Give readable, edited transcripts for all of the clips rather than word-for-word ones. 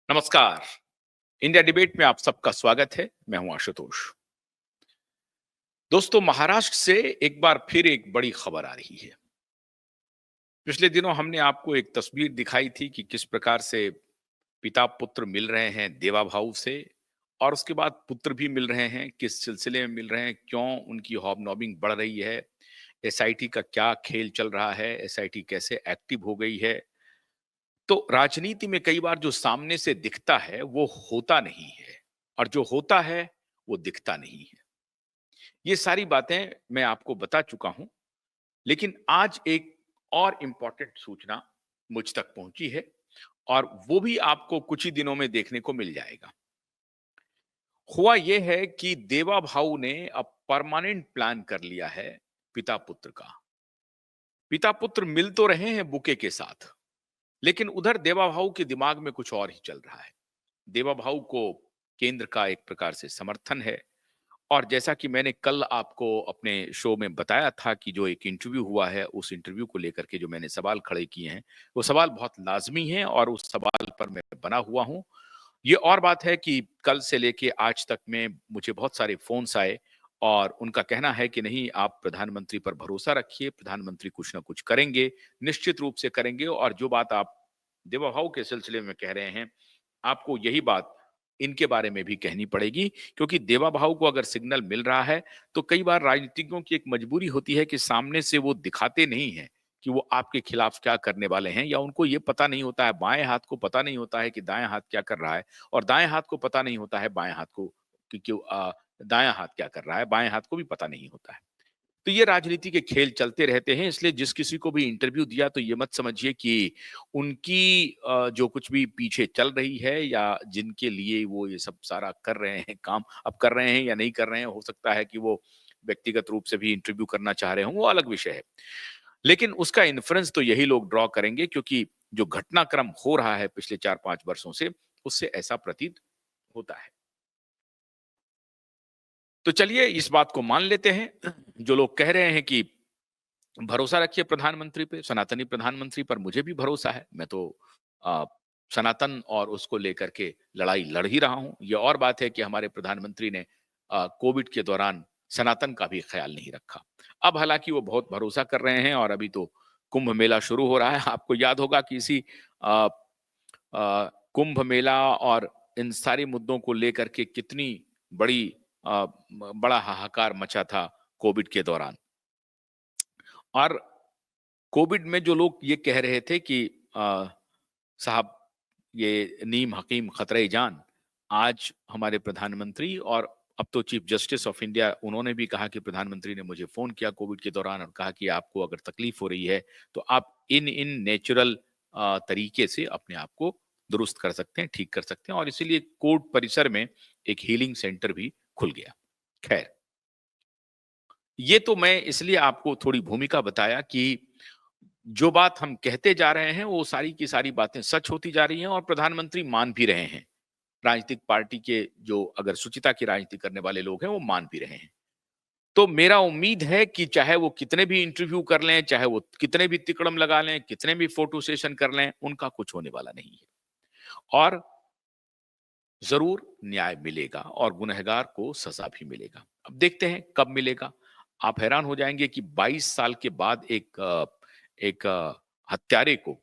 नमस्कार। India debate में आप सबका स्वागत है। मैं हूं आशुतोष। दोस्तों, महाराष्ट्र से एक बार फिर एक बड़ी खबर आ रही है। पिछले दिनों हमने आपको एक तस्वीर दिखाई थी कि किस प्रकार से पिता पुत्र मिल रहे हैं देवा भाऊ से, और उसके बाद पुत्र भी मिल रहे हैं। किस सिलसिले में मिल रहे हैं, क्यों उनकी हॉबनॉबिंग बढ़ रही है, एसआईटी का क्या खेल चल रहा है, एसआईटी कैसे एक्टिव हो गई है। तो राजनीति में कई बार जो सामने से दिखता है वो होता नहीं है, और जो होता है वो दिखता नहीं है। ये सारी बातें मैं आपको बता चुका हूं, लेकिन आज एक और इंपॉर्टेंट सूचना मुझ तक पहुंची है, और वो भी आपको कुछ ही दिनों में देखने को मिल जाएगा। हुआ यह है कि देवा भाऊ ने अब परमानेंट प्लान कर लिया है पिता पुत्र का। पिता पुत्र मिल तो रहे हैं बुके के साथ, लेकिन उधर देवा भाऊ के दिमाग में कुछ और ही चल रहा है। देवा भाऊ को केंद्र का एक प्रकार से समर्थन है, और जैसा कि मैंने कल आपको अपने शो में बताया था कि जो एक इंटरव्यू हुआ है, उस इंटरव्यू को लेकर के जो मैंने सवाल खड़े किए हैं, वो सवाल बहुत लाज़मी हैं और उस सवाल पर मैं बना हुआ हूँ। ये और बात है कि कल से लेके आज तक में मुझे बहुत सारे फ़ोन्स आए, और उनका कहना है कि नहीं, आप प्रधानमंत्री पर भरोसा रखिए, प्रधानमंत्री कुछ ना कुछ करेंगे, निश्चित रूप से करेंगे। और जो बात आप देवा भाऊ के सिलसिले में कह रहे हैं, आपको यही बात इनके बारे में भी कहनी पड़ेगी, क्योंकि देवा भाऊ को अगर सिग्नल मिल रहा है, तो कई बार राजनीतिज्ञों की एक मजबूरी होती है कि सामने से वो दिखाते नहीं हैं कि वो आपके खिलाफ क्या करने वाले हैं, या उनको ये पता नहीं होता है, बाएं हाथ को पता नहीं होता है कि दाएं हाथ क्या कर रहा है, और दाएं हाथ को पता नहीं होता है बाएं हाथ को कि क्यों दायां हाथ क्या कर रहा है, बाएं हाथ को भी पता नहीं होता है। तो ये राजनीति के खेल चलते रहते हैं, इसलिए जिस किसी को भी इंटरव्यू दिया तो ये मत समझिए कि उनकी जो कुछ भी पीछे चल रही है, या जिनके लिए वो ये सब सारा कर रहे हैं काम, अब कर रहे हैं या नहीं कर रहे हैं, हो सकता है कि वो व्यक्तिगत रूप से भी इंटरव्यू करना चाह रहे हों, वो अलग विषय है। लेकिन उसका इन्फ्रेंस तो यही लोग ड्रॉ करेंगे, क्योंकि जो घटनाक्रम हो रहा है पिछले 4-5 वर्षों से, उससे ऐसा प्रतीत होता है। तो चलिए इस बात को मान लेते हैं। जो लोग कह रहे हैं कि भरोसा रखिए प्रधानमंत्री पे, सनातनी प्रधानमंत्री पर, मुझे भी भरोसा है। मैं तो अ, सनातन और उसको लेकर के लड़ाई लड़ ही रहा हूँ। ये और बात है कि हमारे प्रधानमंत्री ने कोविड के दौरान सनातन का भी ख्याल नहीं रखा। अब हालाँकि वो बहुत भरोसा कर रहे हैं, और अभी तो कुंभ मेला शुरू हो रहा है। आपको याद होगा कि इसी अ कुंभ मेला और इन सारे मुद्दों को लेकर के कितनी बड़ी बड़ा हाहाकार मचा था कोविड के दौरान। और कोविड में जो लोग ये कह रहे थे कि अ, साहब, ये नीम हकीम खतरे जान, आज हमारे प्रधानमंत्री और अब तो चीफ जस्टिस ऑफ इंडिया, उन्होंने भी कहा कि प्रधानमंत्री ने मुझे फोन किया कोविड के दौरान और कहा कि आपको अगर तकलीफ हो रही है, तो आप इन इन नेचुरल तरीके से अपने आप को दुरुस्त कर सकते हैं, ठीक कर सकते हैं, और इसीलिए कोर्ट परिसर में एक हीलिंग सेंटर भी खुल गया। खैर, ये तो मैं इसलिए आपको थोड़ी भूमिका बताया कि जो बात हम कहते जा रहे हैं, वो सारी की सारी बातें सच होती जा रही हैं, और प्रधानमंत्री मान भी रहे हैं। राजनीतिक पार्टी के जो अगर शुचिता की राजनीति करने वाले लोग हैं, वो मान भी रहे हैं। तो मेरा उम्मीद है कि चाहे वो कितने भी इंटरव्यू कर लें, चाहे वो कितने भी तिकड़म लगा लें, कितने भी फोटो सेशन कर लें, उनका कुछ होने वाला नहीं है। और ज़रूर न्याय मिलेगा, और गुनहगार को सज़ा भी मिलेगा। अब देखते हैं कब मिलेगा। आप हैरान हो जाएँगे कि 22 साल के बाद एक हत्यारे को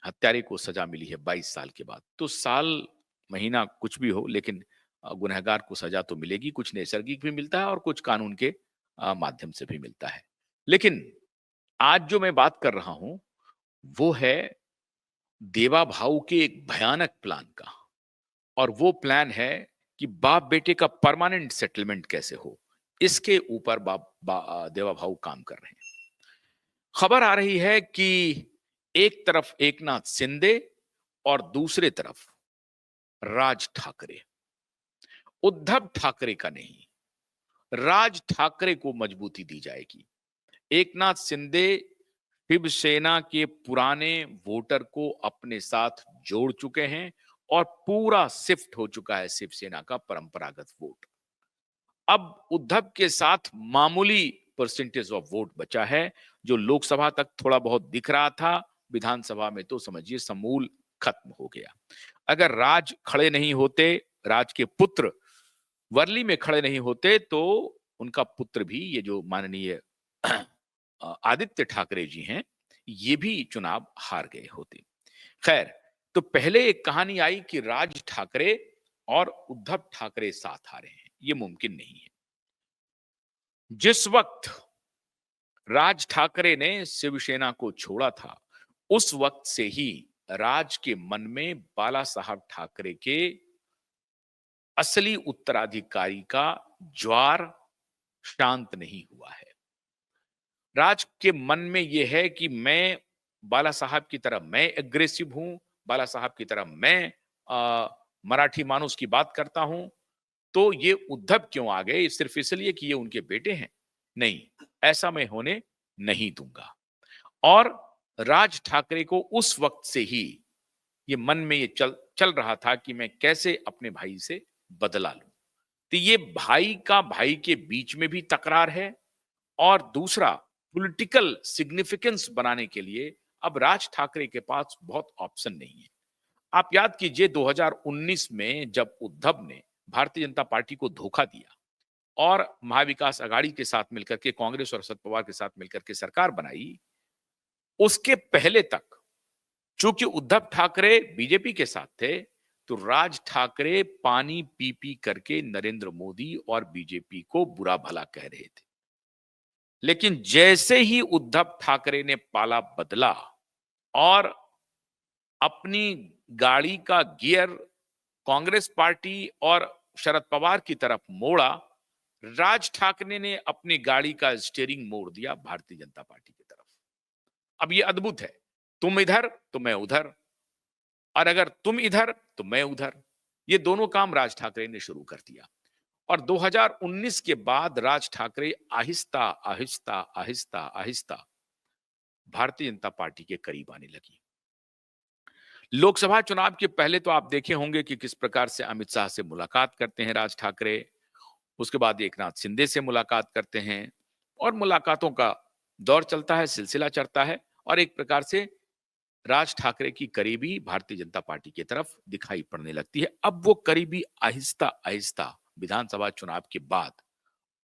हत्यारे को सज़ा मिली है 22 साल के बाद। तो साल, महीना कुछ भी हो, लेकिन गुनहगार को सज़ा तो मिलेगी। कुछ नैसर्गिक भी मिलता है और कुछ कानून के माध्यम से भी मिलता है। लेकिन आज जो मैं बात कर रहा हूँ, वो है देवा भाऊ के एक भयानक प्लान का। और वो प्लान है कि बाप बेटे का परमानेंट सेटलमेंट कैसे हो, इसके ऊपर देवा भाऊ काम कर रहे हैं। खबर आ रही है कि एक तरफ एकनाथ शिंदे और दूसरे तरफ राज ठाकरे, उद्धव ठाकरे का नहीं, राज ठाकरे को मजबूती दी जाएगी। एकनाथ शिंदे शिवसेना के पुराने वोटर को अपने साथ जोड़ चुके हैं, और पूरा शिफ्ट हो चुका है शिवसेना का परंपरागत वोट। अब उद्धव के साथ मामूली परसेंटेज ऑफ वोट बचा है, जो लोकसभा तक थोड़ा बहुत दिख रहा था, विधानसभा में तो समझिए समूल खत्म हो गया। अगर राज खड़े नहीं होते, राज के पुत्र वर्ली में खड़े नहीं होते, तो उनका पुत्र भी, ये जो माननीय आदित्य ठाकरे जी हैं, ये भी चुनाव हार गए होते। खैर, तो पहले एक कहानी आई कि राज ठाकरे और उद्धव ठाकरे साथ आ रहे हैं, ये मुमकिन नहीं है। जिस वक्त राज ठाकरे ने शिवसेना को छोड़ा था, उस वक्त से ही राज के मन में बाला साहब ठाकरे के असली उत्तराधिकारी का ज्वार शांत नहीं हुआ है। राज के मन में यह है कि मैं बाला साहब की तरह मैं एग्रेसिव हूं, बाला साहब की तरह मैं मराठी मानुस की बात करता हूं, तो ये उद्धव क्यों आ गए? सिर्फ इसलिए कि ये उनके बेटे हैं? नहीं, ऐसा मैं होने नहीं दूंगा। और राज ठाकरे को उस वक्त से ही ये मन में ये चल चल रहा था कि मैं कैसे अपने भाई से बदला लूं। तो ये भाई का भाई के बीच में भी तकरार है, और दूसरा पॉलिटिकल सिग्निफिकेंस बनाने के लिए अब राज ठाकरे के पास बहुत ऑप्शन नहीं है। आप याद कीजिए 2019 में जब उद्धव ने भारतीय जनता पार्टी को धोखा दिया और महाविकास अघाड़ी के साथ मिलकर के, कांग्रेस और शरद पवार के साथ मिलकर के सरकार बनाई, उसके पहले तक चूंकि उद्धव ठाकरे बीजेपी के साथ थे, तो राज ठाकरे पानी पी पी करके नरेंद्र मोदी और बीजेपी को बुरा भला कह रहे थे। लेकिन जैसे ही उद्धव ठाकरे ने पाला बदला और अपनी गाड़ी का गियर कांग्रेस पार्टी और शरद पवार की तरफ मोड़ा, राज ठाकरे ने अपनी गाड़ी का स्टीयरिंग मोड़ दिया भारतीय जनता पार्टी की तरफ। अब ये अद्भुत है, तुम इधर तो मैं उधर, और अगर तुम इधर तो मैं उधर। ये दोनों काम राज ठाकरे ने शुरू कर दिया। और 2019 के बाद राज ठाकरे आहिस्ता आहिस्ता आहिस्ता आहिस्ता भारतीय जनता पार्टी के करीब आने लगी। लोकसभा चुनाव के पहले तो आप देखे होंगे कि किस प्रकार से अमित शाह से मुलाकात करते हैं राज ठाकरे, उसके बाद एकनाथ शिंदे से मुलाकात करते हैं, और मुलाकातों का दौर चलता है, सिलसिला चलता है, और एक प्रकार से राज ठाकरे की करीबी भारतीय जनता पार्टी की तरफ दिखाई पड़ने लगती है। अब वो करीबी आहिस्ता आहिस्ता विधानसभा चुनाव के बाद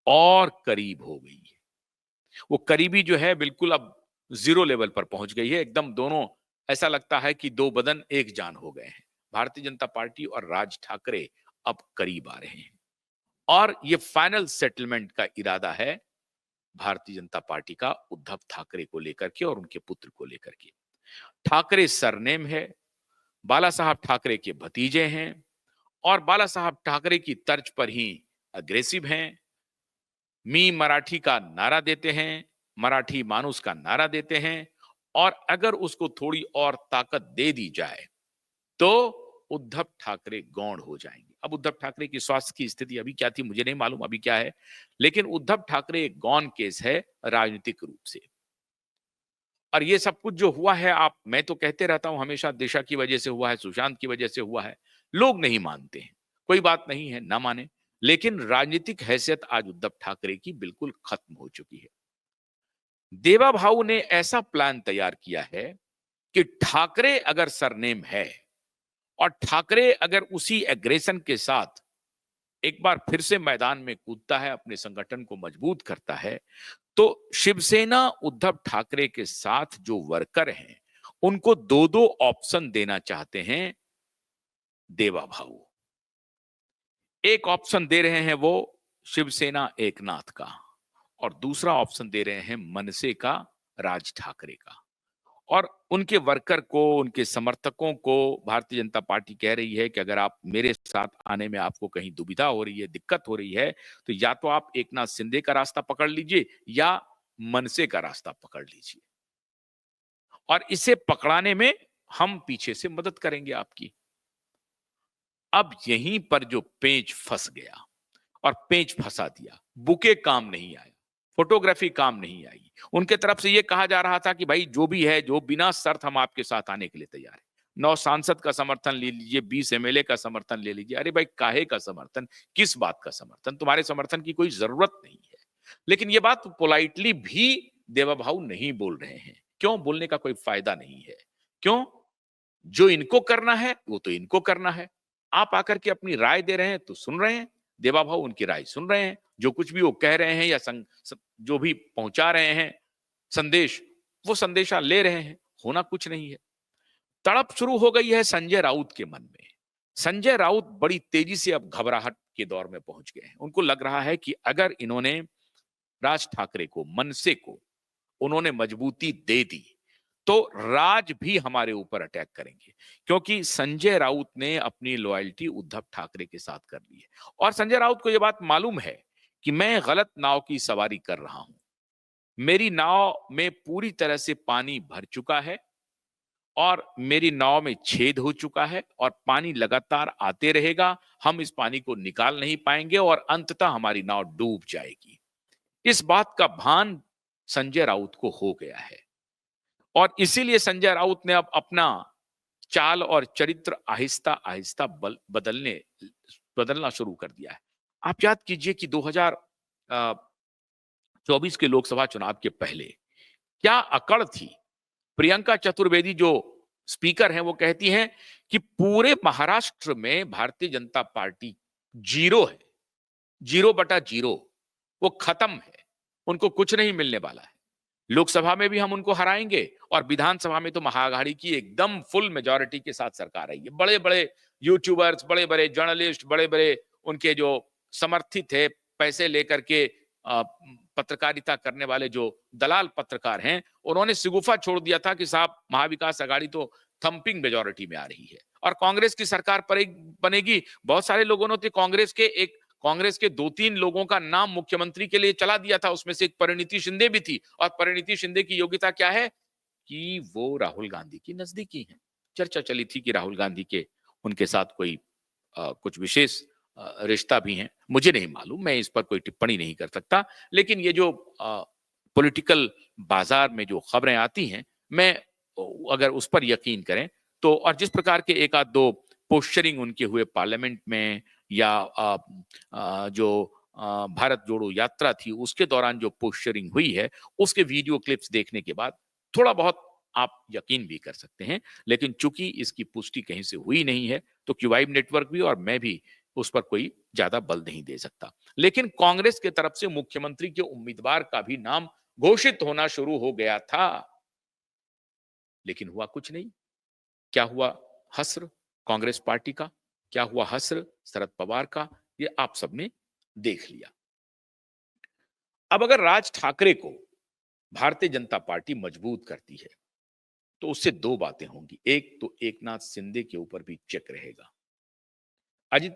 और करीब हो गई है। वो करीबी जो है बिल्कुल अब जीरो लेवल पर पहुंच गई है। एकदम दोनों, ऐसा लगता है कि दो बदन एक जान हो गए हैं। भारतीय जनता पार्टी और राज ठाकरे अब करीब आ रहे हैं, और ये फाइनल सेटलमेंट का इरादा है भारतीय जनता पार्टी का उद्धव ठाकरे को लेकर के और उनके पुत्र को लेकर के। ठाकरे सरनेम है, बाला साहब ठाकरे के भतीजे हैं, और बाला साहब ठाकरे की तर्ज पर ही अग्रेसिव हैं। मी मराठी का नारा देते हैं, मराठी मानुस का नारा देते हैं, और अगर उसको थोड़ी और ताकत दे दी जाए तो उद्धव ठाकरे गौण हो जाएंगे। अब उद्धव ठाकरे की स्वास्थ्य की स्थिति अभी क्या थी मुझे नहीं मालूम, अभी क्या है, लेकिन उद्धव ठाकरे एक गौण केस है राजनीतिक रूप से। और ये सब कुछ जो हुआ है, आप, मैं तो कहते रहता हूं हमेशा, दिशा की वजह से हुआ है, सुशांत की वजह से हुआ है। लोग नहीं मानते हैं, कोई बात नहीं है, ना माने, लेकिन राजनीतिक हैसियत आज उद्धव ठाकरे की बिल्कुल खत्म हो चुकी है। देवा भाऊ ने ऐसा प्लान तैयार किया है कि ठाकरे अगर सरनेम है और ठाकरे अगर उसी एग्रेशन के साथ एक बार फिर से मैदान में कूदता है, अपने संगठन को मजबूत करता है, तो शिवसेना उद्धव ठाकरे के साथ जो वर्कर हैं, उनको दो दो ऑप्शन देना चाहते हैं देवा भाऊ। एक ऑप्शन दे रहे हैं वो शिवसेना एकनाथ का, और दूसरा ऑप्शन दे रहे हैं मनसे का राज ठाकरे का। और उनके वर्कर को, उनके समर्थकों को भारतीय जनता पार्टी कह रही है कि अगर आप मेरे साथ आने में आपको कहीं दुविधा हो रही है, दिक्कत हो रही है, तो या तो आप एकनाथ शिंदे का रास्ता पकड़ लीजिए या मनसे का रास्ता पकड़ लीजिए, और इसे पकड़ाने में हम पीछे से मदद करेंगे आपकी। अब यहीं पर जो पेंच फंस गया, और पेंच फंसा दिया, बुके काम नहीं आया, फोटोग्राफी काम नहीं आई। उनके तरफ से यह कहा जा रहा था कि भाई जो भी है, जो बिना शर्त हम आपके साथ आने के लिए तैयार है, 9 सांसद का समर्थन ले लीजिए, 20 एमएलए का समर्थन ले लीजिए। अरे भाई, काहे का समर्थन, किस बात का समर्थन? तुम्हारे समर्थन की कोई जरूरत नहीं है। लेकिन यह बात पोलाइटली भी देवा भाऊ नहीं बोल रहे हैं। क्यों? बोलने का कोई फायदा नहीं है। क्यों? जो इनको करना है वो तो इनको करना है। आप आकर के अपनी राय दे रहे हैं तो सुन रहे हैं, देवा भाऊ उनकी राय सुन रहे हैं, जो कुछ भी वो कह रहे हैं या जो भी पहुंचा रहे हैं संदेश, वो संदेशा ले रहे हैं, होना कुछ नहीं है। तड़प शुरू हो गई है संजय राउत के मन में। संजय राउत बड़ी तेजी से अब घबराहट के दौर में पहुंच गए हैं। उनको लग रहा है कि अगर इन्होंने राज ठाकरे को, मनसे को उन्होंने मजबूती दे दी तो राज भी हमारे ऊपर अटैक करेंगे, क्योंकि संजय राउत ने अपनी लॉयल्टी उद्धव ठाकरे के साथ कर ली है और संजय राउत को यह बात मालूम है कि मैं गलत नाव की सवारी कर रहा हूं। मेरी नाव में पूरी तरह से पानी भर चुका है और मेरी नाव में छेद हो चुका है और पानी लगातार आते रहेगा। हम इस पानी को निकाल नहीं पाएंगे और अंततः हमारी नाव डूब जाएगी। इस बात का भान संजय राउत को हो गया है और इसीलिए संजय राउत ने अब अपना चाल और चरित्र आहिस्ता आहिस्ता बदलना शुरू कर दिया है। आप याद कीजिए कि 2024 के लोकसभा चुनाव के पहले क्या अकड़ थी। प्रियंका चतुर्वेदी जो स्पीकर हैं वो कहती हैं कि पूरे महाराष्ट्र में भारतीय जनता पार्टी जीरो है, 0/0, वो खत्म है, उनको कुछ नहीं मिलने वाला है। लोकसभा में भी हम उनको हराएंगे और विधानसभा में तो महाआघाड़ी की एकदम फुल मेजॉरिटी के साथ सरकार आई है। बड़े बड़े यूट्यूबर्स, बड़े बड़े जर्नलिस्ट, बड़े बड़े उनके जो समर्थित है, पैसे लेकर के पत्रकारिता करने वाले जो दलाल पत्रकार हैं, उन्होंने शिगुफा छोड़ दिया था कि साहब महाविकास आघाड़ी तो थंपिंग मेजॉरिटी में आ रही है और कांग्रेस की सरकार पर बनेगी। बहुत सारे लोगों ने तो कांग्रेस के 2-3 लोगों का नाम मुख्यमंत्री के लिए चला दिया था, उसमें से एक परिणीति शिंदे भी थी और परिणीति शिंदे की योग्यता क्या है कि वो राहुल गांधी की नजदीकी है। चर्चा चली थी कि राहुल गांधी के उनके साथ कोई कुछ विशेष रिश्ता भी है, मुझे नहीं मालूम, मैं इस पर कोई टिप्पणी नहीं कर सकता। लेकिन ये जो पॉलिटिकल बाजार में जो खबरें आती हैं, मैं अगर उस पर यकीन करें तो, और जिस प्रकार के एक आध दो पोस्चरिंग उनके हुए पार्लियामेंट में या जो भारत जोड़ो यात्रा थी उसके दौरान जो पोस्चरिंग हुई है, उसके वीडियो क्लिप्स देखने के बाद थोड़ा बहुत आप यकीन भी कर सकते हैं। लेकिन चूंकि इसकी पुष्टि कहीं से हुई नहीं है तो क्यूवाइब नेटवर्क भी और मैं भी उस पर कोई ज्यादा बल नहीं दे सकता। लेकिन कांग्रेस की तरफ से मुख्यमंत्री के उम्मीदवार का भी नाम घोषित होना शुरू हो गया था, लेकिन हुआ कुछ नहीं। क्या हुआ हस्र कांग्रेस पार्टी का, क्या हुआ हस्र शरद पवार का, ये आप सबने देख लिया। अब अगर राज ठाकरे को भारतीय जनता पार्टी मजबूत करती है तो उससे दो बातें होंगी। एक तो एकनाथ शिंदे के ऊपर भी चेक रहेगा। अजित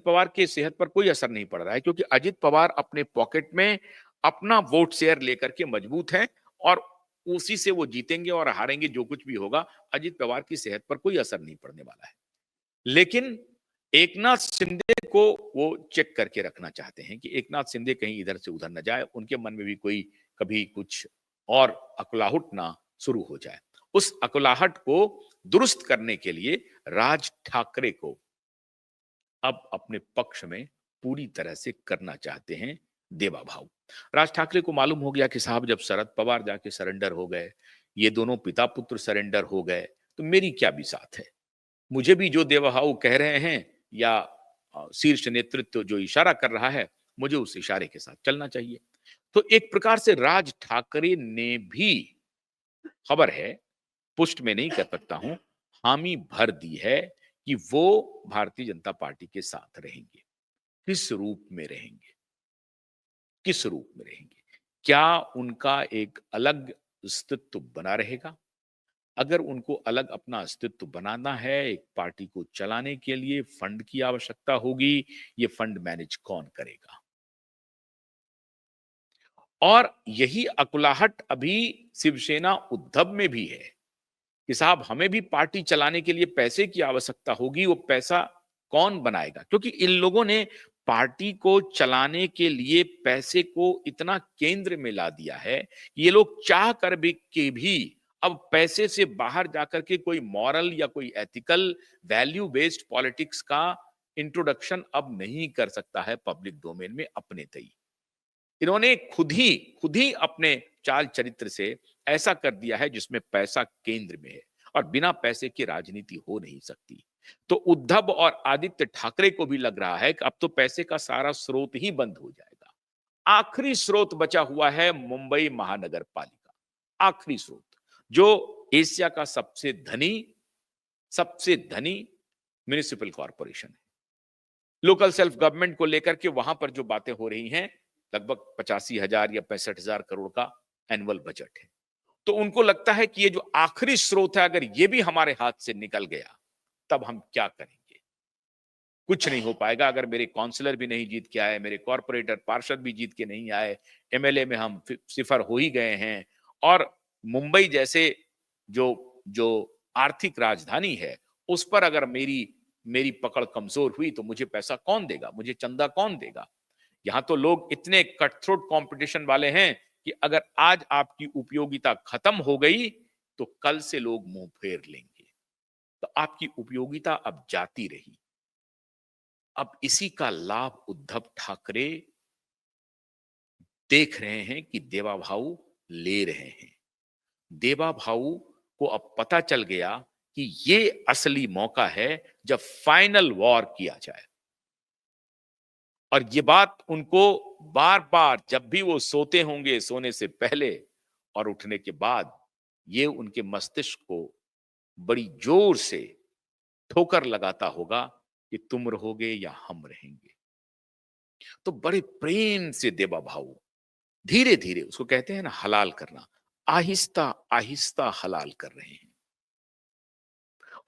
पवार के सेहत पर कोई असर नहीं पड़ रहा है, क्योंकि अजित पवार अपने पॉकेट में अपना वोट शेयर लेकर के मजबूत है और उसी से वो जीतेंगे और हारेंगे, जो कुछ भी होगा अजित पवार की सेहत पर कोई असर नहीं पड़ने वाला है। लेकिन एकनाथ शिंदे को वो चेक करके रखना चाहते हैं कि एकनाथ शिंदे कहीं इधर से उधर न जाए, उनके मन में भी कोई कभी कुछ और अकुलाहट ना शुरू हो जाए। उस अकुलाहट को दुरुस्त करने के लिए राज ठाकरे को अब अपने पक्ष में पूरी तरह से करना चाहते हैं देवा भाऊ। राज ठाकरे को मालूम हो गया कि साहब जब शरद पवार जाके सरेंडर हो गए, ये दोनों पिता पुत्र सरेंडर हो गए, तो मेरी क्या बिसात है। मुझे भी जो देवा भाऊ कह रहे हैं या शीर्ष नेतृत्व जो इशारा कर रहा है, मुझे उस इशारे के साथ चलना चाहिए। तो एक प्रकार से राज ठाकरे ने भी, खबर है पुष्ट में नहीं कर सकता हूं, हामी भर दी है कि वो भारतीय जनता पार्टी के साथ रहेंगे। किस रूप में रहेंगे, किस रूप में रहेंगे, क्या उनका एक अलग अस्तित्व बना रहेगा। अगर उनको अलग अपना अस्तित्व बनाना है, एक पार्टी को चलाने के लिए फंड की आवश्यकता होगी। ये फंड मैनेज कौन करेगा। और यही अकुलाहट अभी शिवसेना उद्धव में भी है कि साहब हमें भी पार्टी चलाने के लिए पैसे की आवश्यकता होगी, वो पैसा कौन बनाएगा। क्योंकि इन लोगों ने पार्टी को चलाने के लिए पैसे को इतना केंद्र में ला दिया है कि ये लोग चाह कर भी अब पैसे से बाहर जाकर के कोई मॉरल या कोई एथिकल वैल्यू बेस्ड पॉलिटिक्स का इंट्रोडक्शन अब नहीं कर सकता है पब्लिक डोमेन में अपने तई। इन्होंने खुद ही अपने चाल चरित्र से ऐसा कर दिया है जिसमें पैसा केंद्र में है। और बिना पैसे की राजनीति हो नहीं सकती। तो उद्धव और आदित्य ठाकरे को भी लग रहा है कि अब तो पैसे का सारा स्रोत ही बंद हो जाएगा। आखिरी स्रोत बचा हुआ है मुंबई महानगर पालिका, आखिरी स्रोत, जो एशिया का सबसे धनी म्युनिसिपल कॉर्पोरेशन है। लोकल सेल्फ गवर्नमेंट को लेकर के वहां पर जो बातें हो रही हैं, लगभग 85,000 या 65,000 करोड़ का एनुअल बजट है। तो उनको लगता है कि ये जो आखिरी स्रोत है, अगर ये भी हमारे हाथ से निकल गया, तब हम क्या करेंगे? कुछ नहीं हो पाएगा। अगर मेरे काउंसलर भी नहीं जीत के आए, मेरे कॉर्पोरेटर पार्षद भी जीत के नहीं आए, एमएलए में हम सिफर हो ही गए हैं, और मुंबई जैसे जो जो आर्थिक राजधानी है, उस पर अगर मेरी मेरी पकड़ कमजोर हुई तो मुझे पैसा कौन देगा, मुझे चंदा कौन देगा? यहां तो लोग इतने कट थ्रोट कंपटीशन वाले हैं कि अगर आज आपकी उपयोगिता खत्म हो गई तो कल से लोग मुंह फेर लेंगे। तो आपकी उपयोगिता अब जाती रही। अब इसी का लाभ उद्धव ठाकरे देख रहे हैं कि देवा भाऊ ले रहे हैं। देवा भाऊ को अब पता चल गया कि ये असली मौका है जब फाइनल वॉर किया जाए। और ये बात उनको बार बार, जब भी वो सोते होंगे, सोने से पहले और उठने के बाद, ये उनके मस्तिष्क को बड़ी जोर से ठोकर लगाता होगा कि तुम रहोगे या हम रहेंगे। तो बड़े प्रेम से देवा भाऊ धीरे धीरे, उसको कहते हैं ना हलाल करना, आहिस्ता आहिस्ता हलाल कर रहे हैं।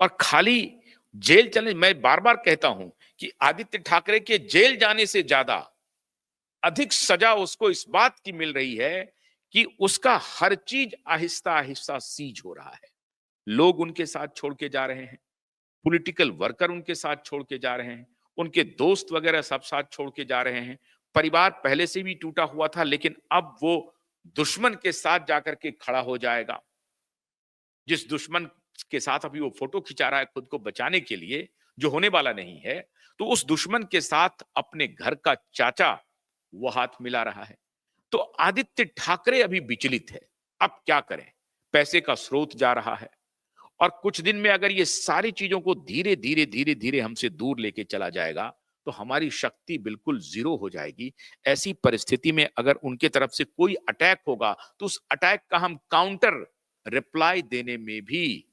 और खाली जेल चले, मैं बार बार कहता हूं कि आदित्य ठाकरे के जेल जाने से ज्यादा अधिक सजा उसको इस बात की मिल रही है कि उसका हर चीज आहिस्ता आहिस्ता सीज हो रहा है। लोग उनके साथ छोड़ के जा रहे हैं, पॉलिटिकल वर्कर उनके साथ छोड़ के जा रहे हैं, उनके दोस्त वगैरह सब साथ छोड़ के जा रहे हैं। परिवार पहले से भी टूटा हुआ था, लेकिन अब वो दुश्मन के साथ जाकर के खड़ा हो जाएगा। जिस दुश्मन के साथ अभी वो फोटो खिंचा रहा है खुद को बचाने के लिए, जो होने वाला नहीं है, तो उस दुश्मन के साथ अपने घर का चाचा वो हाथ मिला रहा है। तो आदित्य ठाकरे अभी विचलित है, अब क्या करें? पैसे का स्रोत जा रहा है, और कुछ दिन में अगर ये सारी चीजों को धीरे धीरे धीरे धीरे हमसे दूर लेके चला जाएगा तो हमारी शक्ति बिल्कुल जीरो हो जाएगी। ऐसी परिस्थिति में अगर उनके तरफ से कोई अटैक होगा तो उस अटैक का हम काउंटर रिप्लाई देने में भी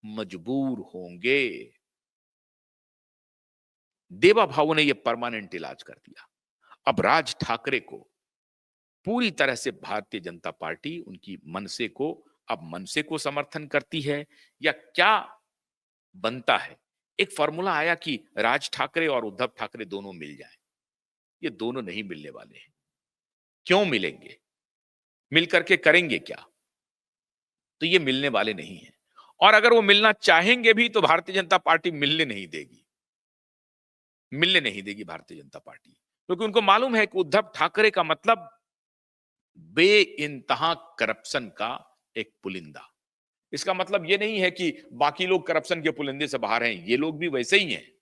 मजबूर होंगे। देवा भाऊ ने यह परमानेंट इलाज कर दिया। अब राज ठाकरे को पूरी तरह से भारतीय जनता पार्टी उनकी मनसे को, अब मनसे को समर्थन करती है या क्या बनता है? एक फॉर्मूला आया कि राज ठाकरे और उद्धव ठाकरे दोनों मिल जाएं। ये दोनों नहीं मिलने वाले हैं। क्यों मिलेंगे? मिलकर के करेंगे क्या? तो ये मिलने वाले नहीं हैं। और अगर वो मिलना चाहेंगे भी तो भारतीय जनता पार्टी मिलने नहीं देगी। मिलने नहीं देगी भारतीय जनता पार्टी, क्योंकि उनको मालूम है कि उद्धव ठाकरे का मतलब बेइंतहा करप्शन का एक पुलिंदा। इसका मतलब ये नहीं है कि बाकी लोग करप्शन के पुलिंदे से बाहर हैं, ये लोग भी वैसे ही हैं।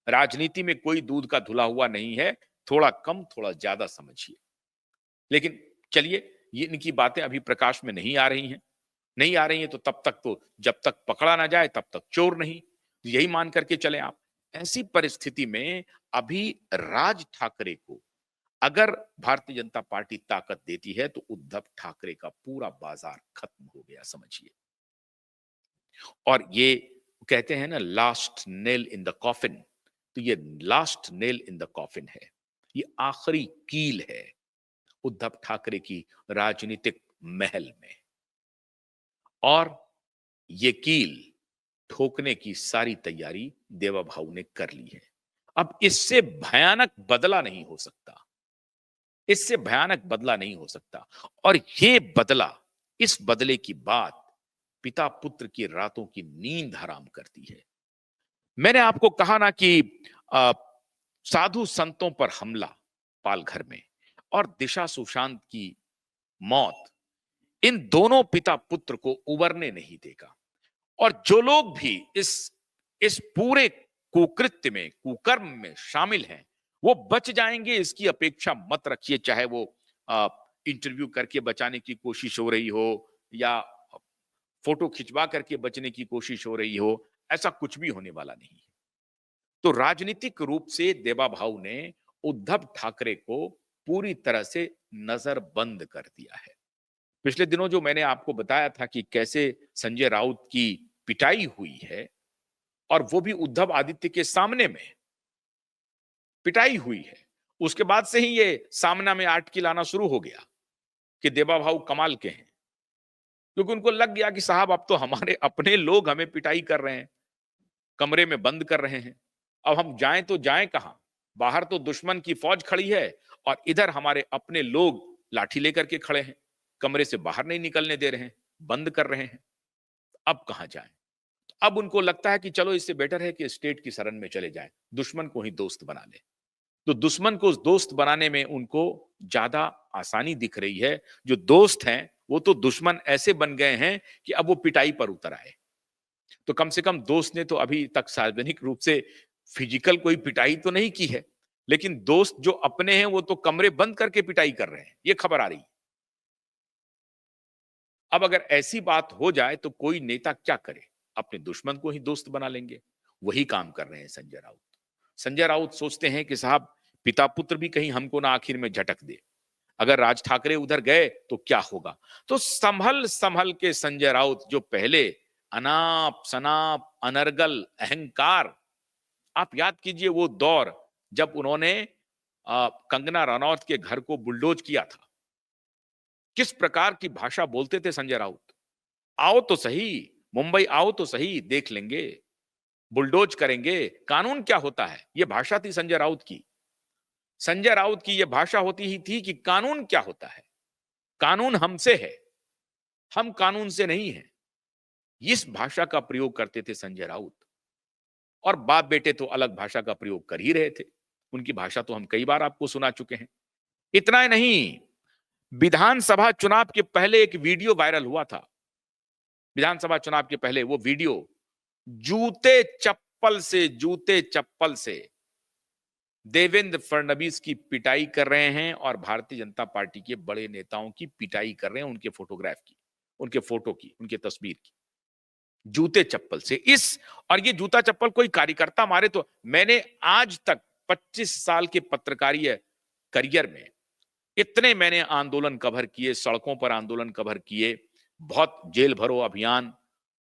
राजनीति में कोई दूध का धुला हुआ नहीं है, थोड़ा कम थोड़ा ज्यादा समझिए। लेकिन चलिए, ये इनकी बातें अभी प्रकाश में नहीं आ रही हैं। नहीं आ रही हैं तो तब तक, तो जब तक पकड़ा ना जाए तब तक चोर नहीं, यही मान करके चले आप। ऐसी परिस्थिति में अभी राज ठाकरे को अगर भारतीय जनता पार्टी ताकत देती है तो उद्धव ठाकरे का पूरा बाजार खत्म हो गया समझिए। और ये कहते हैं ना last nail in the coffin, तो ये last nail in the coffin है, ये आखिरी कील है उद्धव ठाकरे की राजनीतिक महल में। और ये कील ठोकने की सारी तैयारी देवा भाऊ ने कर ली है। अब इससे भयानक बदला नहीं हो सकता, इससे भयानक बदला नहीं हो सकता। और ये बदला, इस बदले की बात पिता पुत्र की रातों की नींद हराम करती है। मैंने आपको कहा ना कि अ, साधु संतों पर हमला पालघर में और दिशा सुशांत की मौत, इन दोनों पिता पुत्र को उबरने नहीं देगा। और जो लोग भी इस पूरे कुकृत्य में, कुकर्म में शामिल हैं, वो बच जाएंगे इसकी अपेक्षा मत रखिए। चाहे वो इंटरव्यू करके बचाने की कोशिश हो रही हो, या फोटो खिंचवा करके बचने की कोशिश हो रही हो, ऐसा कुछ भी होने वाला नहीं है। तो राजनीतिक रूप से देवा भाऊ ने उद्धव ठाकरे को पूरी तरह से नजरबंद कर दिया है। पिछले दिनों जो मैंने आपको बताया था कि कैसे संजय राउत की पिटाई हुई है और वो भी उद्धव आदित्य के सामने में पिटाई हुई है। उसके बाद से ही ये सामना में आटकी लाना शुरू हो गया कि देवा भाऊ कमाल के हैं, क्योंकि उनको लग गया कि साहब अब तो हमारे अपने लोग हमें पिटाई कर रहे हैं, कमरे में बंद कर रहे हैं। अब हम जाएं तो जाएं कहां? बाहर तो दुश्मन की फौज खड़ी है और इधर हमारे अपने लोग लाठी लेकर के खड़े हैं, कमरे से बाहर नहीं निकलने दे रहे हैं, बंद कर रहे हैं। अब कहां जाएं? अब उनको लगता है कि चलो इससे बेटर है कि स्टेट की शरण में चले जाएं, दुश्मन को ही दोस्त बना ले। तो दुश्मन को दोस्त बनाने में उनको ज्यादा आसानी दिख रही है। जो दोस्त हैं वो तो दुश्मन ऐसे बन गए हैं कि अब वो पिटाई पर उतर आए। तो कम से कम दोस्त ने तो अभी तक सार्वजनिक रूप से फिजिकल कोई पिटाई तो नहीं की है, लेकिन दोस्त जो अपने हैं वो तो कमरे बंद करके पिटाई कर रहे हैं, ये खबर आ रही है। अब अगर ऐसी बात हो जाए तो कोई नेता क्या करे? अपने दुश्मन को ही दोस्त बना लेंगे। वही काम कर रहे हैं संजय राउत। संजय राउत सोचते हैं कि साहब पिता पुत्र भी कहीं हमको ना आखिर में झटक दे। अगर राज ठाकरे उधर गए तो क्या होगा? तो संभल संभल के संजय राउत जो पहले अनाप शनाप अनर्गल अहंकार, आप याद कीजिए वो दौर जब उन्होंने कंगना रनौत के घर को बुलडोज किया था। किस प्रकार की भाषा बोलते थे संजय राउत? आओ तो सही, मुंबई आओ तो सही, देख लेंगे, बुलडोज करेंगे, कानून क्या होता है, ये भाषा थी संजय राउत की। संजय राउत की यह भाषा होती ही थी कि कानून क्या होता है, कानून हमसे है, हम कानून से नहीं है। इस भाषा का प्रयोग करते थे संजय राउत। और बाप बेटे तो अलग भाषा का प्रयोग कर ही रहे थे। उनकी भाषा तो हम कई बार आपको सुना चुके हैं। इतना ही नहीं, विधानसभा चुनाव के पहले एक वीडियो वायरल हुआ था। विधानसभा चुनाव के पहले वो वीडियो जूते चप्पल से देवेंद्र फडणवीस की पिटाई कर रहे हैं और भारतीय जनता पार्टी के बड़े नेताओं की पिटाई कर रहे हैं, उनके फोटोग्राफ की, उनके फोटो की, उनके तस्वीर की, जूते चप्पल से। इस और ये जूता चप्पल कोई कार्यकर्ता मारे तो, मैंने आज तक 25 साल के पत्रकारीय करियर में इतने मैंने आंदोलन कवर किए, सड़कों पर आंदोलन कवर किए, बहुत जेल भरो अभियान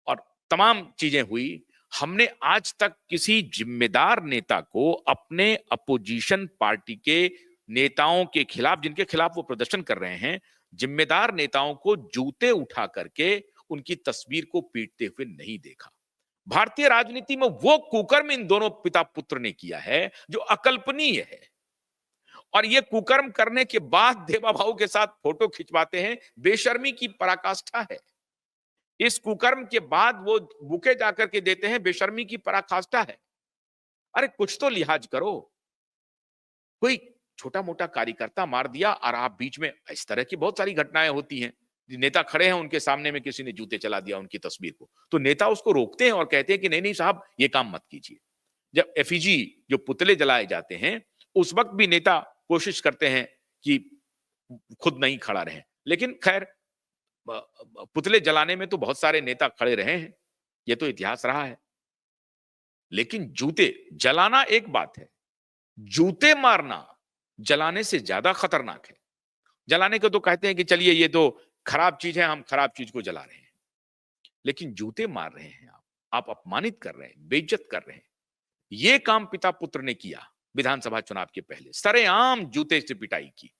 और तमाम चीजें हुई। हमने आज तक किसी जिम्मेदार नेता को अपने अपोजिशन पार्टी के नेताओं के खिलाफ, जिनके खिलाफ वो प्रदर्शन कर रहे हैं, जिम्मेदार नेताओं को जूते उठा करके उनकी तस्वीर को पीटते हुए नहीं देखा। भारतीय राजनीति में वो कुकर्म इन दोनों पिता पुत्र ने किया है जो अकल्पनीय है। और ये कुकर्म करने के बाद देवा भाऊ के साथ फोटो खिंचवाते हैं, बेशर्मी की पराकाष्ठा है। इस कुकर्म के बाद वो बुके जाकर के देते हैं, बेशर्मी की पराकाष्ठा है। अरे कुछ तो लिहाज करो। कोई छोटा मोटा कार्यकर्ता मार दिया और आप बीच में, इस तरह की बहुत सारी घटनाएं होती हैं। नेता खड़े हैं, उनके सामने में किसी ने जूते चला दिया उनकी तस्वीर को, तो नेता उसको रोकते हैं और कहते हैं कि नहीं नहीं साहब ये काम मत कीजिए। जब एफईजी जो पुतले जलाए जाते हैं, उस वक्त भी नेता कोशिश करते हैं कि खुद नहीं खड़ा रहे, लेकिन खैर पुतले जलाने में तो बहुत सारे नेता खड़े रहे हैं, ये तो इतिहास रहा है। लेकिन जूते जलाना एक बात है, जूते मारना जलाने से ज्यादा खतरनाक है। जलाने को तो कहते हैं कि चलिए ये तो खराब चीज है, हम खराब चीज को जला रहे हैं, लेकिन जूते मार रहे हैं आप अपमानित कर रहे हैं, बेइज्जत कर रहे हैं। ये काम पिता पुत्र ने किया। विधानसभा चुनाव के पहले सरेआम जूते से पिटाई की,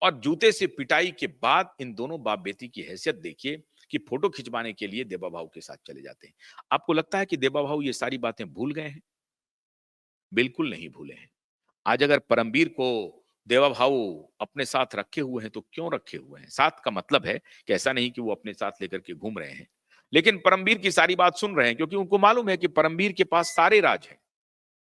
और जूते से पिटाई के बाद इन दोनों बाप बेटी की हैसियत देखिए कि फोटो खिंचवाने के लिए देवा भाऊ के साथ चले जाते हैं। आपको लगता है कि देवा भाऊ ये सारी बातें भूल गए हैं? बिल्कुल नहीं भूले हैं। आज अगर परमवीर को देवा भाऊ अपने साथ रखे हुए हैं तो क्यों रखे हुए हैं? साथ का मतलब है कि ऐसा नहीं कि वो अपने साथ लेकर के घूम रहे हैं, लेकिन परमवीर की सारी बात सुन रहे हैं, क्योंकि उनको मालूम है कि परमवीर के पास सारे राज हैं।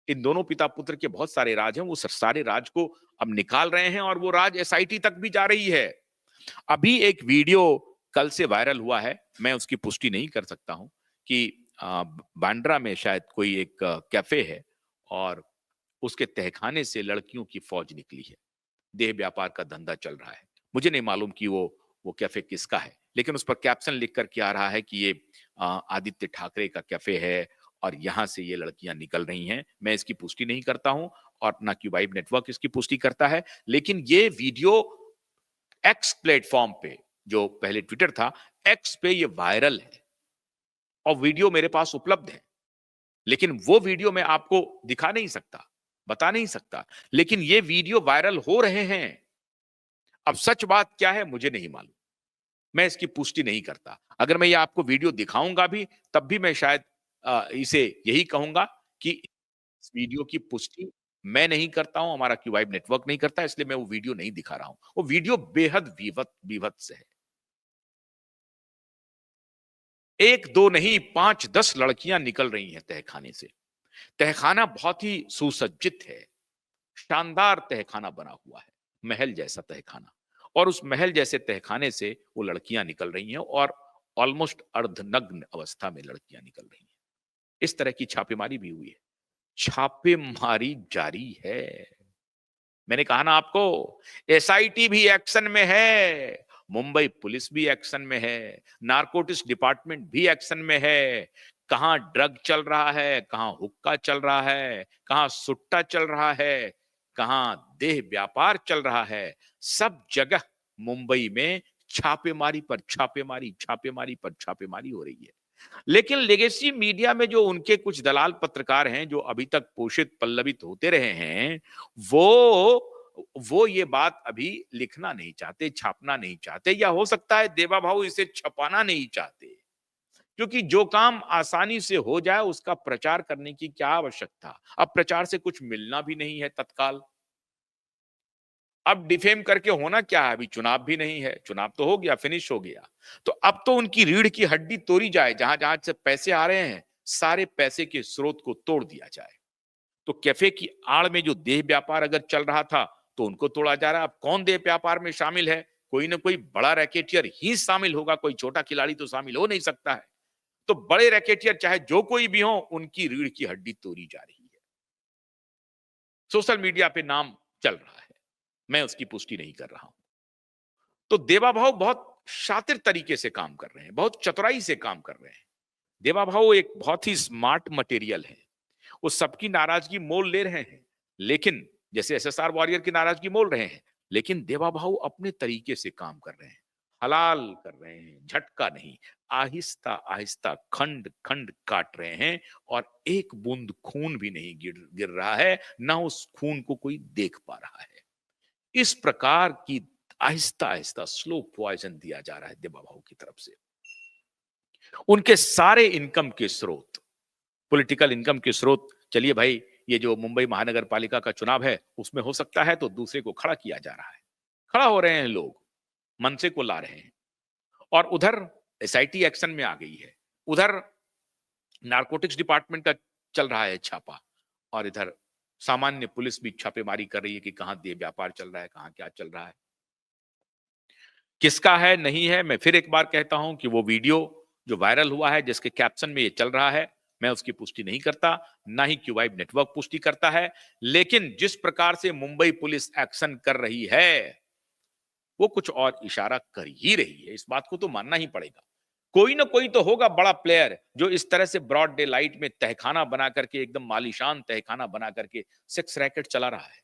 इन दोनों पिता पुत्र के बहुत सारे राज हैं, वो सारे राज को अब निकाल रहे हैं और वो राज एसआईटी तक भी जा रही है। अभी एक वीडियो कल से वायरल हुआ है, मैं उसकी पुष्टि नहीं कर सकता हूं, कि बांद्रा में शायद कोई एक कैफे है और उसके तहखाने से लड़कियों की फौज निकली है। देह व्यापार का धंधा चल रहा है। मुझे नहीं मालूम कि वो कैफे किसका है, लेकिन उस पर कैप्शन लिख कर के आ रहा है कि ये आदित्य ठाकरे का कैफे है और यहाँ से ये लड़कियां निकल रही हैं। मैं इसकी पुष्टि नहीं करता हूं और ना कि वाइब नेटवर्क इसकी पुष्टि करता है, लेकिन ये वीडियो एक्स प्लेटफॉर्म पे, जो पहले ट्विटर था, एक्स पे ये वायरल है और वीडियो मेरे पास उपलब्ध है। लेकिन वो वीडियो मैं आपको दिखा नहीं सकता, बता नहीं सकता, लेकिन ये वीडियो वायरल हो रहे हैं। अब सच बात क्या है मुझे नहीं मालूम, मैं इसकी पुष्टि नहीं करता। अगर मैं ये आपको वीडियो दिखाऊंगा भी, तब भी मैं शायद इसे यही कहूंगा कि इस वीडियो की पुष्टि मैं नहीं करता हूं, हमारा क्यूवाइब नेटवर्क नहीं करता, इसलिए मैं वो वीडियो नहीं दिखा रहा हूं। वो वीडियो बेहद विभत्स है। 1-2 नहीं, 5-10 लड़कियां निकल रही हैं तहखाने से। तहखाना बहुत ही सुसज्जित है, शानदार तहखाना बना हुआ है, महल जैसा तहखाना। और उस महल जैसे तहखाने से वो लड़कियां निकल रही हैं और ऑलमोस्ट अर्धनग्न अवस्था में लड़कियां निकल रही हैं। इस तरह की छापेमारी भी हुई है। छापेमारी जारी है। मैंने कहा ना आपको, एसआईटी भी एक्शन में है, मुंबई पुलिस भी एक्शन में है, नारकोटिक्स डिपार्टमेंट भी एक्शन में है। कहां ड्रग चल रहा है, कहां हुक्का चल रहा है, कहां सुट्टा चल रहा है, कहां देह व्यापार चल रहा है, सब जगह मुंबई में छापेमारी पर छापेमारी, छापेमारी पर छापेमारी हो रही है। लेकिन लेगेसी मीडिया में जो उनके कुछ दलाल पत्रकार हैं, जो अभी तक पोषित पल्लवित होते रहे हैं, वो ये बात अभी लिखना नहीं चाहते, छापना नहीं चाहते, या हो सकता है देवा भाऊ इसे छपाना नहीं चाहते, क्योंकि जो काम आसानी से हो जाए उसका प्रचार करने की क्या आवश्यकता। अब प्रचार से कुछ मिलना भी नहीं है तत्काल। अब डिफेम करके होना क्या है, अभी चुनाव भी नहीं है, चुनाव तो हो गया, फिनिश हो गया। तो अब तो उनकी रीढ़ की हड्डी तोड़ी जाए, जहां जहां से पैसे आ रहे हैं, सारे पैसे के स्रोत को तोड़ दिया जाए। तो कैफे की आड़ में जो देह व्यापार अगर चल रहा था, तो उनको तोड़ा जा रहा है। अब कौन देह व्यापार में शामिल है? कोई ना कोई बड़ा रैकेटियर ही शामिल होगा, कोई छोटा खिलाड़ी तो शामिल हो नहीं सकता है। तो बड़े रैकेटियर चाहे जो कोई भी हो, उनकी रीढ़ की हड्डी तोड़ी जा रही है। सोशल मीडिया पे नाम चल रहा है, मैं उसकी पुष्टि नहीं कर रहा हूं। तो देवा भाव बहुत शातिर तरीके से काम कर रहे हैं, बहुत चतुराई से काम कर रहे हैं। देवा भाव एक बहुत ही स्मार्ट मटेरियल है, वो सबकी नाराजगी मोल ले रहे हैं, लेकिन जैसे एसएसआर वॉरियर की नाराजगी मोल रहे हैं, लेकिन देवा भाव अपने तरीके से काम कर रहे हैं, हलाल कर रहे हैं, झटका नहीं, आहिस्ता आहिस्ता खंड खंड काट रहे हैं, और एक बूंद खून भी नहीं गिर गिर रहा है, ना उस खून को कोई देख पा रहा है। इस प्रकार की आहिस्ता आहिस्ता स्लो पॉइजन दिया जा रहा है देवा भाव की तरफ से। उनके सारे इनकम के स्रोत, पॉलिटिकल इनकम के स्रोत, चलिए भाई, ये जो मुंबई महानगर पालिका का चुनाव है उसमें हो सकता है तो दूसरे को खड़ा किया जा रहा है, खड़ा हो रहे हैं लोग, मनसे को ला रहे हैं। और उधर एसआईटी एक्शन में आ गई है, उधर नारकोटिक्स डिपार्टमेंट का चल रहा है छापा, और इधर सामान्य पुलिस भी छापेमारी कर रही है कि कहां देह व्यापार चल रहा है, कहां क्या चल रहा है, किसका है नहीं है। मैं फिर एक बार कहता हूं कि वो वीडियो जो वायरल हुआ है, जिसके कैप्शन में ये चल रहा है, मैं उसकी पुष्टि नहीं करता, ना ही क्यूवाइब नेटवर्क पुष्टि करता है। लेकिन जिस प्रकार से मुंबई पुलिस एक्शन कर रही है, वो कुछ और इशारा कर ही रही है, इस बात को तो मानना ही पड़ेगा। कोई ना कोई तो होगा बड़ा प्लेयर, जो इस तरह से ब्रॉड डे लाइट में तहखाना बना करके, एकदम मालीशान तहखाना बना करके सेक्स रैकेट चला रहा है।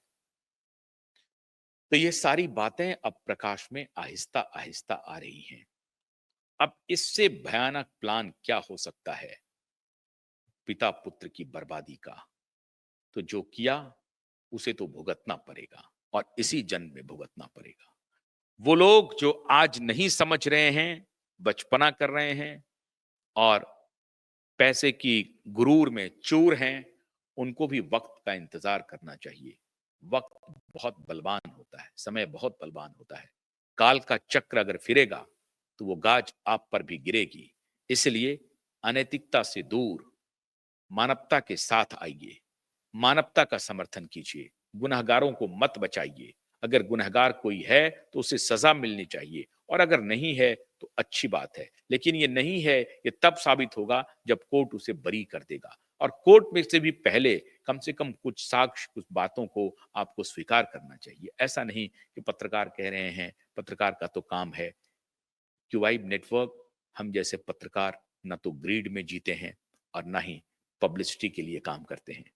तो ये सारी बातें अब प्रकाश में आहिस्ता आहिस्ता आ रही हैं। अब इससे भयानक प्लान क्या हो सकता है? पिता पुत्र की बर्बादी का। तो जो किया उसे तो भुगतना पड़ेगा, और इसी जन्म में भुगतना पड़ेगा। वो लोग जो आज नहीं समझ रहे हैं, बचपना कर रहे हैं और पैसे की गुरूर में चूर हैं, उनको भी वक्त का इंतजार करना चाहिए। वक्त बहुत बलवान होता है, समय बहुत बलवान होता है। काल का चक्र अगर फिरेगा तो वो गाज आप पर भी गिरेगी। इसलिए अनैतिकता से दूर मानवता के साथ आइए, मानवता का समर्थन कीजिए, गुनहगारों को मत बचाइए। अगर गुनहगार कोई है तो उसे सजा मिलनी चाहिए, और अगर नहीं है तो अच्छी बात है। लेकिन ये नहीं है, ये तब साबित होगा जब कोर्ट उसे बरी कर देगा, और कोर्ट में से भी पहले कम से कम कुछ साक्ष्य, कुछ बातों को आपको स्वीकार करना चाहिए। ऐसा नहीं कि पत्रकार कह रहे हैं, पत्रकार का तो काम है क्यूवाइब नेटवर्क, हम जैसे पत्रकार न तो ग्रीड में जीते हैं और ना ही पब्लिसिटी के लिए काम करते हैं।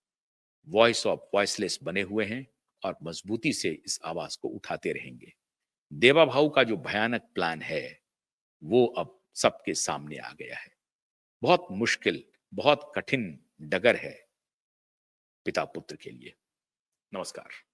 वॉइस ऑफ वॉइसलेस बने हुए हैं और मजबूती से इस आवाज को उठाते रहेंगे। देवा भाऊ का जो भयानक प्लान है, वो अब सबके सामने आ गया है। बहुत मुश्किल, बहुत कठिन डगर है पिता पुत्र के लिए। नमस्कार।